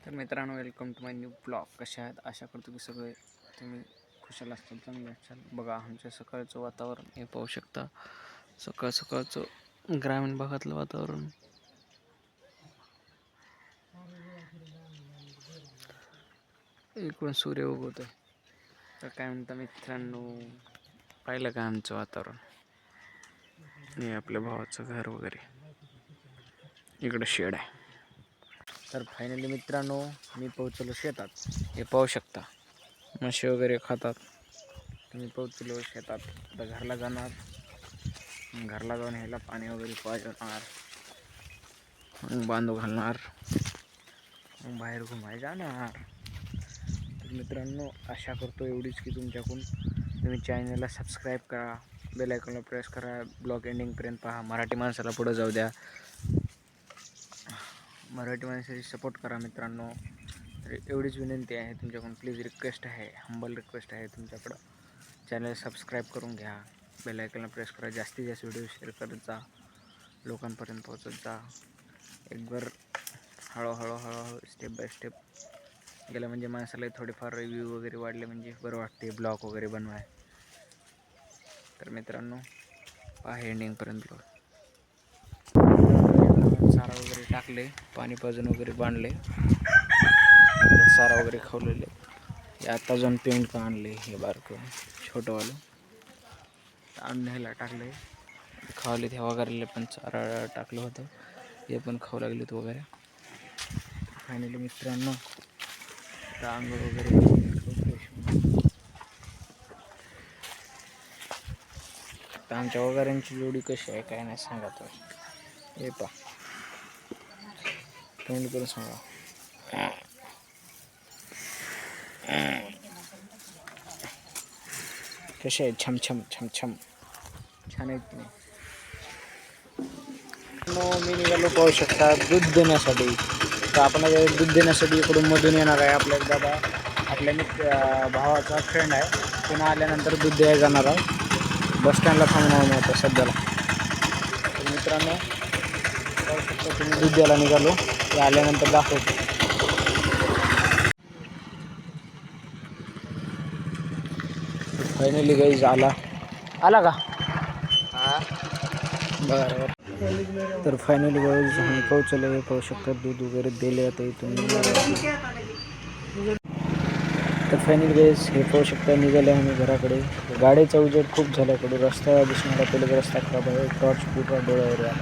तर मित्रांनो, welcome to my new blog. कशा आहेत? आशा करतो की सगळे तुम्ही खुशाल असताल, चांगले असाल. बघा आमच्या सकाळचं वातावरण हे पाहू शकता. सकाळचं ग्रामीण भागातलं वातावरण. इकडून सूर्य उगवत आहे. तर काय म्हणता मित्रांनो, पाहिलं का आमचं वातावरण? हे आपल्या भावाचं घर वगैरे, इकडं शेड आहे. तर फायनली मित्रांनो, मी पोहोचलो शेतात. हे पाहू शकता, म्हशी वगैरे खातात. मी पोहोचलो शेतात. आता घरला जाणार. घरला जाऊन ह्याला पाणी वगैरे पाजणार, मग बांधू घालणार, मग बाहेर घुमाय जाणार. तर मित्रांनो, आशा करतो एवढीच की तुमच्याकडून तुम्ही चॅनलला सबस्क्राईब करा, बेल आयकॉनला प्रेस करा, ब्लॉग एंडिंगपर्यंत पहा. मराठी माणसाला पुढं जाऊ द्या, मराठी माणसाची सपोर्ट करा मित्रांनो. तर एवढीच विनंती आहे तुमच्याकडून, प्लीज रिक्वेस्ट आहे, हंबल रिक्वेस्ट आहे तुमच्याकडं. चॅनल सबस्क्राईब करून घ्या, बेल आयकॉनला प्रेस करा, जास्तीत जास्त व्हिडिओ शेअर करत जा, लोकांपर्यंत पोहोचत जा. एकबर हळूहळू स्टेप बाय स्टेप गेलं म्हणजे माणसाला थोडेफार रिव्ह्यू वगैरे वाढले म्हणजे बरं वाटते ब्लॉग वगैरे बनवाय. तर मित्रांनो, पहा एंडिंगपर्यंत ब्लॉग. चारा वगैरे टाकले, पाणी पाजून वगैरे बांधले, चारा वगैरे खावलेले. आता जाऊन पेंट का आणले, हे बारकं छोटंवालं आणण्याला टाकले, खावले. ते वगैरे पण चारा टाकलं होतं, हे पण खाऊ लागलेत वगैरे. फायनली मित्रांनो, आता अंग वगैरे आता आमच्या वगैरेंची जोडी कशी आहे काय नाही सांगा. तर हे पा तोंड करून सांगा. कसे आहेत? छम छम छम छम छान आहेत तुम्ही. मी निघालो, पाहू शकता, दूध देण्यासाठी. तर आपण दूध देण्यासाठी इकडून मधून येणार आहे. आपल्या दादा, आपल्या भावाचा फ्रेंड आहे, पुन्हा आल्यानंतर दूध द्यायला जाणार आहे. बसस्टँडला थांबणार मी आता सध्याला. तर मित्रांनो, पाहू शकता तुम्ही, दूध द्यायला निघालो. ते आल्यानंतर दाखवतो. फायनली गाईज आला का? बरं. तर फायनली गाईज आम्ही पोहोचलो. हे पाहू शकता, दूध वगैरे दिले आता इथून. तर फायनली गाईज हे पाहू शकता, निघाले आम्ही घराकडे. गाडीचा उजेड खूप झाल्याकडे रस्ता दिसणारा, पहिले रस्ता खराब आहे. टॉर्च पूर्ण डोळ्यावर आला.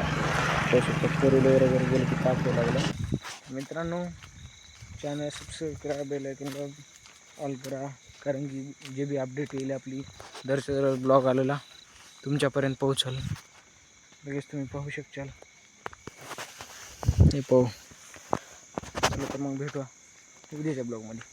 पाहू शकता, फोर व्हीलर वगैरे गेलं की ताप होऊ लागला. मित्रांनो, चॅनल सबस्क्राईब करा, बेल आयकॉनला ऑल करा, कारण की जे बी अपडेट येईल आपली दरचं ब्लॉग आलेला तुमच्यापर्यंत पोहोचल. लगेच तुम्ही पाहू शकचाल. हे पाहू. चला तर मग भेटूया उद्याच्या ब्लॉगमध्ये.